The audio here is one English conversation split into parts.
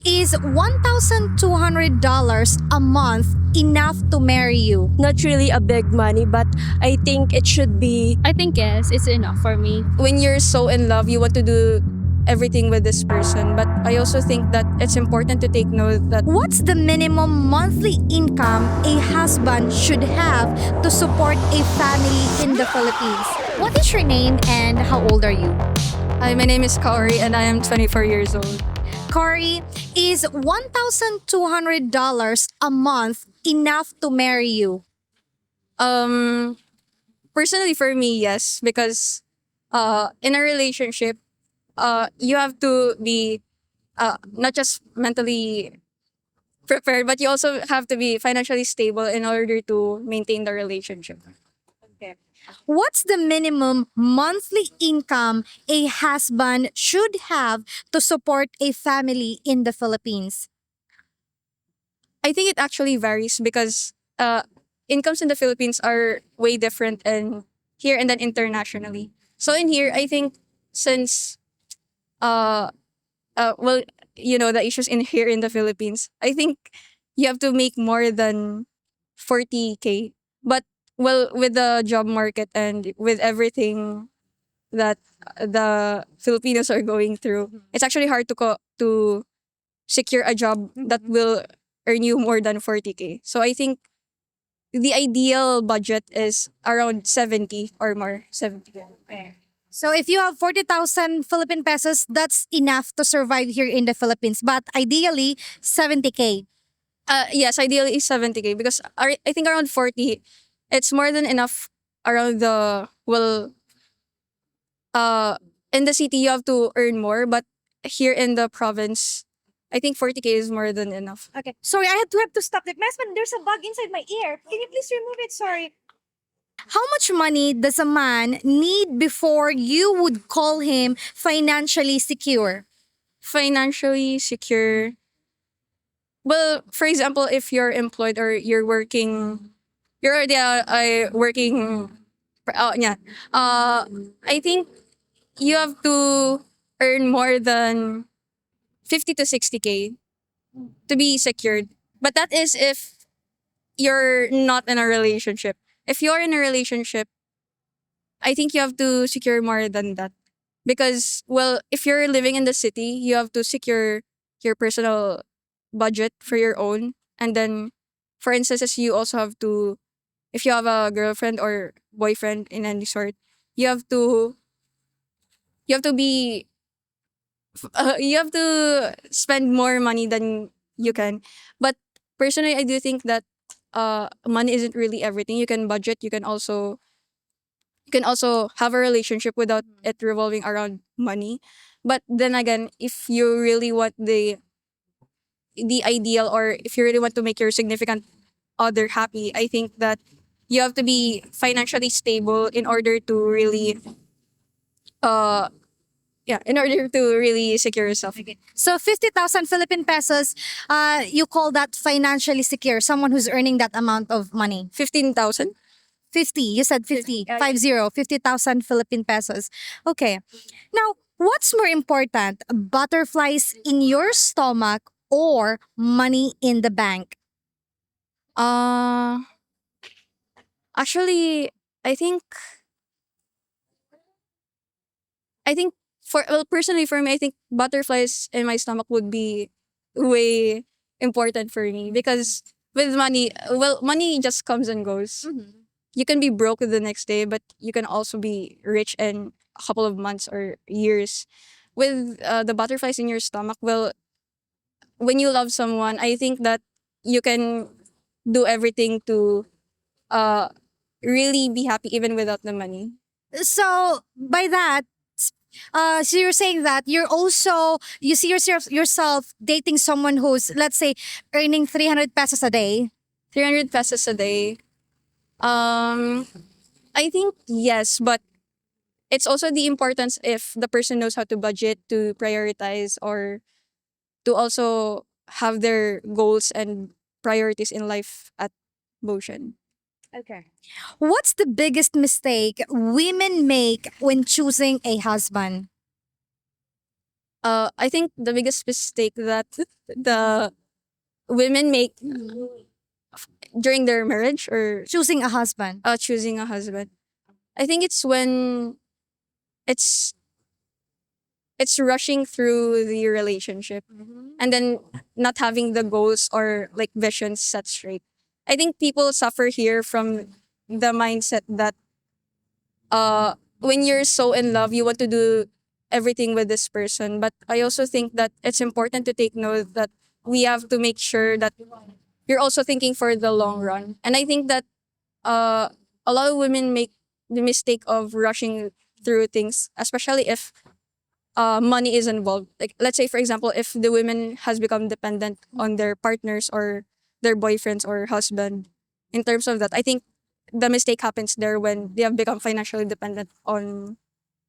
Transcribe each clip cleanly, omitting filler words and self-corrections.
Is $1,200 a month enough to marry you? Not really a big money, but I think it should be. I think yes, it's enough for me. When you're so in love, you want to do everything with this person. But I also think that it's important to take note that What's the minimum monthly income a husband should have to support a family in the Philippines? What is your name and how old are you? hi, my name is Kaori and I am 24 years old. Corey, is $1,200 a month enough to marry you? Um, Personally for me, yes, because in a relationship, you have to be not just mentally prepared, but you also have to be financially stable in order to maintain the relationship. What's the minimum monthly income a husband should have to support a family in the Philippines? I think it actually varies because incomes in the Philippines are way different and here and then internationally. So in here, I think since uh well, the issues in here in the Philippines, I think you have to make more than 40K. But well, with the job market and with everything that the Filipinos are going through, it's actually hard to secure a job that will earn you more than 40K. So I think the ideal budget is around 70 or more. 70. So if you have 40,000 Philippine pesos, that's enough to survive here in the Philippines. But ideally, 70K. Yes, ideally is 70K because I think around 40, it's more than enough around the, well, uh, in the city you have to earn more, but here in the province, I think 40K is more than enough. Okay. Sorry, I had to stop the Mesman, there's a bug inside my ear. Can you please remove it? Sorry. How much money does a man need before you would call him financially secure? Financially secure. Well, for example, if you're employed or you're working, you're already working. Yeah. I think you have to earn more than 50 to 60K to be secured. But that is if you're not in a relationship. If you're in a relationship, I think you have to secure more than that. Because, well, if you're living in the city, you have to secure your personal budget for your own. And then, for instance, you also have to, if you have a girlfriend or boyfriend in any sort, you have to, you have to be, you have to spend more money than you can. But personally, I do think that money isn't really everything. You can budget. You can also have a relationship without it revolving around money. But then again, if you really want the ideal, or if you really want to make your significant other happy, I think that you have to be financially stable in order to really uh in order to really secure yourself. So 50,000 Philippine pesos, you call that financially secure, someone who's earning that amount of money. 15,000. 50, you said 50, 50,000 Philippine pesos. Okay. Now, what's more important, butterflies in your stomach or money in the bank? Uh Actually, I think I think for, well, personally for me, I think butterflies in my stomach would be way important for me because with money, well, money just comes and goes. You can be broke the next day, but you can also be rich in a couple of months or years. With the butterflies in your stomach, well, when you love someone, I think that you can do everything to uh really be happy even without the money. So, by that, so you're saying that you see yourself dating someone who's, let's say, earning 300 pesos a day. 300 pesos a day. I think yes, but it's also the importance if the person knows how to budget, to prioritize, or to also have their goals and priorities in life at motion. Okay. What's the biggest mistake women make when choosing a husband? I think the biggest mistake that the women make during their marriage or Choosing a husband. choosing a husband, I think it's when it's it's rushing through the relationship and then not having the goals or like visions set straight. I think people suffer here from the mindset that when you're so in love, you want to do everything with this person. But I also think that it's important to take note that we have to make sure that you're also thinking for the long run. And I think that a lot of women make the mistake of rushing through things, especially if money is involved. Like let's say for example, if the women has become dependent on their partners or their boyfriends or husband, in terms of that, I think the mistake happens there when they have become financially dependent on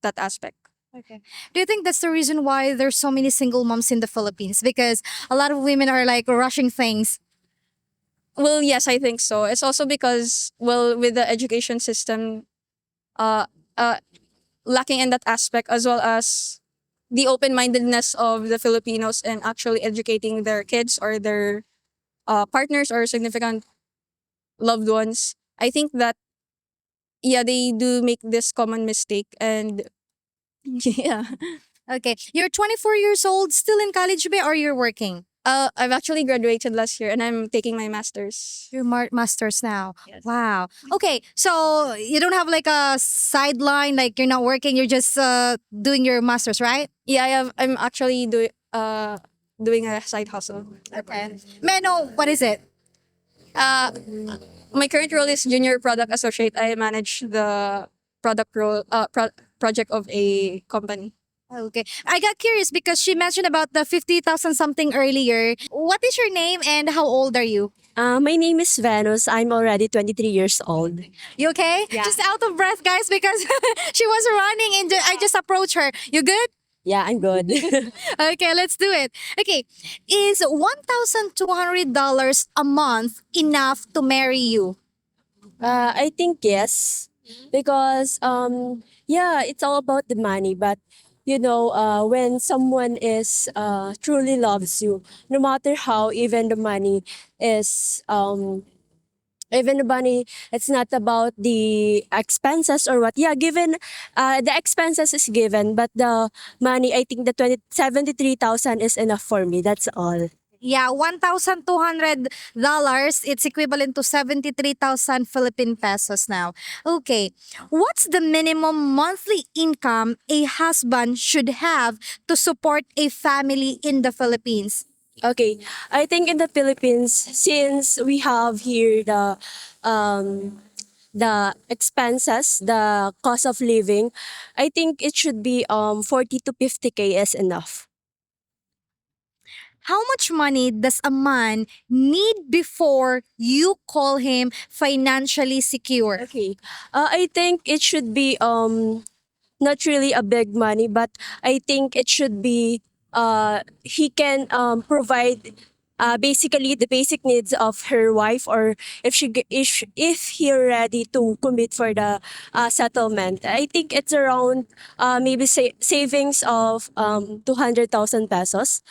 that aspect. Okay. Do you think that's the reason why there's so many single moms in the Philippines? Because a lot of women are like rushing things. Well, yes, I think so. It's also because, well, with the education system uh, uh, lacking in that aspect, as well as the open-mindedness of the Filipinos in actually educating their kids or their partners or significant loved ones. I think that, yeah, they do make this common mistake. And yeah, Okay. You're 24 years old, still in college ba or you're working? I've actually graduated last year and I'm taking my master's. You're masters now. Yes. Wow. Okay. So you don't have like a sideline, like you're not working, you're just doing your masters, right? Yeah, I'm actually doing a side hustle. Okay. May I know what is it? Uh, my current role is junior product associate. I manage the product role project of a company. Okay. I got curious because she mentioned about the 50,000 something earlier. What is your name and how old are you? My name is Venus. I'm already 23 years old. You okay? Yeah. Just out of breath, guys, because she was running and I just approached her. You good? Yeah, I'm good. Okay, let's do it. Okay, is $1,200 a month enough to marry you? I think yes, because yeah, it's all about the money. But you know, when someone is truly loves you, no matter how, is even the money, it's not about the expenses or what. Yeah, given the expenses is given, but the money, I think the 73,000 is enough for me. That's all. Yeah, $1,200. It's equivalent to 73,000 Philippine pesos now. Okay, what's the minimum monthly income a husband should have to support a family in the Philippines? Okay, I think in the Philippines, since we have here the expenses, the cost of living, I think it should be 40 to 50K is enough. How much money does a man need before you call him financially secure? Okay, I think it should be not really a big money, but I think it should be he can provide basically the basic needs of her wife, or if he ready to commit for the settlement. I think it's around maybe savings of 200,000 pesos.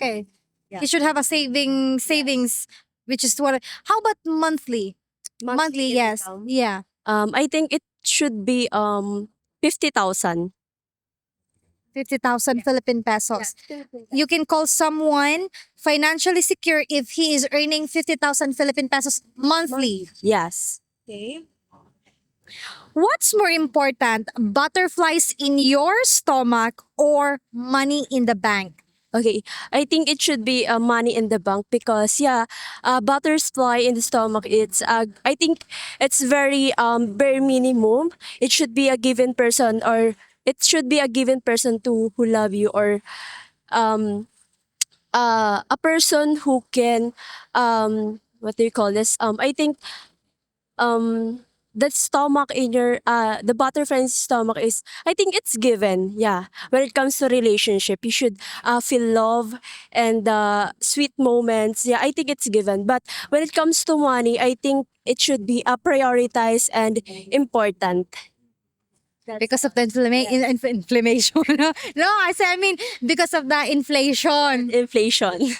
Okay. Yeah. He should have a savings, which is what. How about monthly? Monthly, yes. income. Yeah. I think it should be 50,000. 50,000 Philippine pesos. You can call someone financially secure if he is earning 50,000 Philippine pesos monthly. Yes. What's more important, butterflies in your stomach or money in the bank? Okay, I think it should be money in the bank because yeah, butterfly in the stomach. I think it's very bare minimum. It should be a given person, or it should be a given person to who love you, or um a person who can what do you call this? I think um the stomach in your the butterfly's stomach is, I think it's given. Yeah, when it comes to relationship, you should feel love and sweet moments. Yeah, I think it's given. But when it comes to money, I think it should be prioritized and important. Because of the inflammation. No, I mean because of the inflation. Inflation.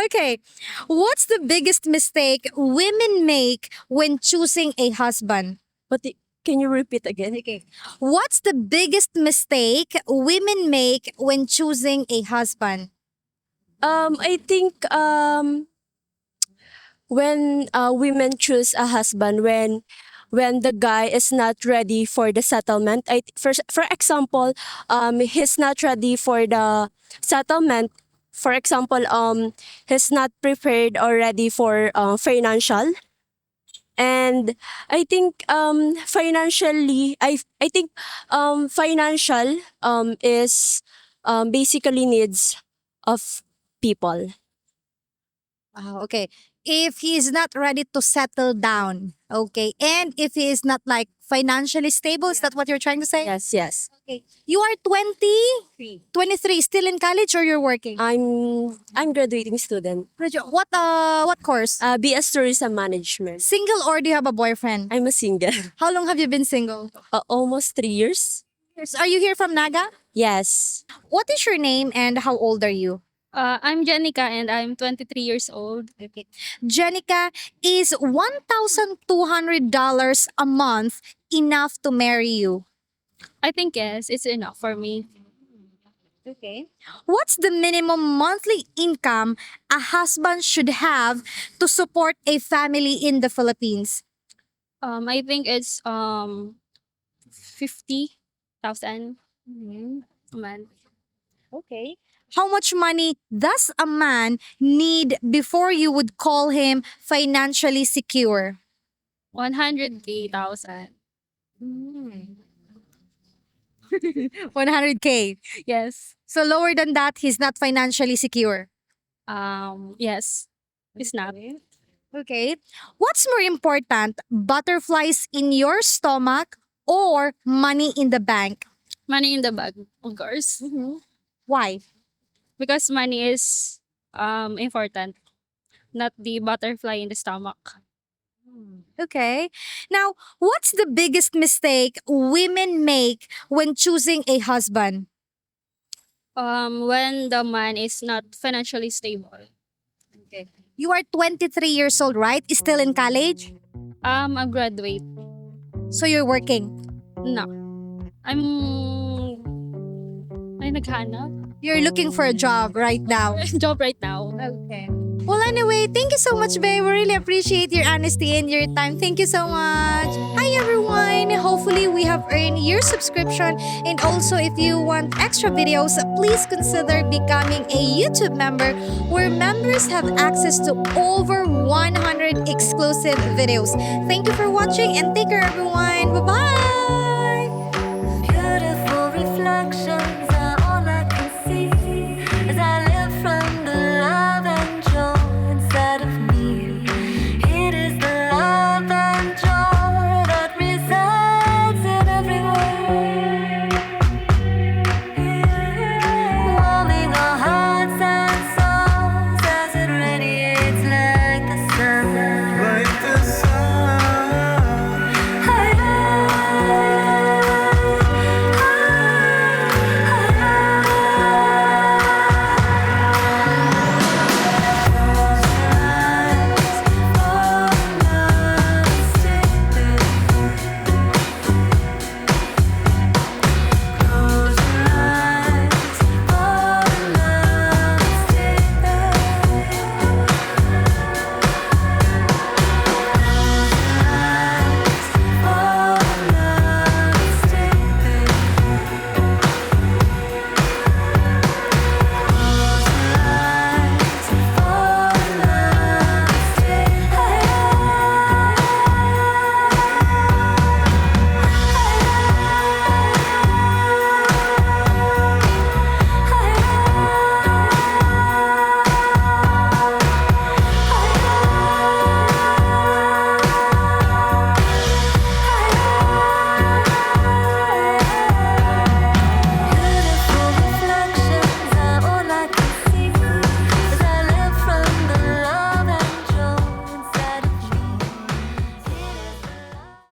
Okay. What's the biggest mistake women make when choosing a husband? Can you repeat again? Okay. What's the biggest mistake women make when choosing a husband? I think when women choose a husband when the guy is not ready for the settlement. For example, he's not ready for the settlement. For example, he's not prepared or ready for financial. And I think I think financial is basically needs of people. Okay. If he is not ready to settle down, okay, and if he is not like financially stable, is that what you're trying to say? Yes, yes. Okay. You are 23, still in college or you're working? I'm graduating student. What course? BS Tourism Management. Single or do you have a boyfriend? I'm a single. How long have you been single? Almost 3 years. Are you here from Naga? Yes. What is your name and how old are you? I'm Jennica and I'm 23 years old. Okay. Jennica, is $1,200 a month enough to marry you? I think yes, it's enough for me. Okay. What's the minimum monthly income a husband should have to support a family in the Philippines? I think it's 50,000 a month. Okay. How much money does a man need before you would call him financially secure? 100,000. 100K. Yes. So lower than that, he's not financially secure. Yes. It's not. Okay. What's more important, butterflies in your stomach or money in the bank? Money in the bag, of course. Why? Because money is important, not the butterfly in the stomach. Okay. Now, what's the biggest mistake women make when choosing a husband? When the man is not financially stable. Okay. You are 23 years old, right? Still in college? A graduate. So you're working. No. I'm naghanap. You're looking for a job right now. Job right now. Okay. Well, anyway, thank you so much, babe. We really appreciate your honesty and your time. Thank you so much. Hi, everyone. Hopefully, we have earned your subscription. And also, if you want extra videos, please consider becoming a YouTube member where members have access to over 100 exclusive videos. Thank you for watching and take care, everyone. Bye-bye.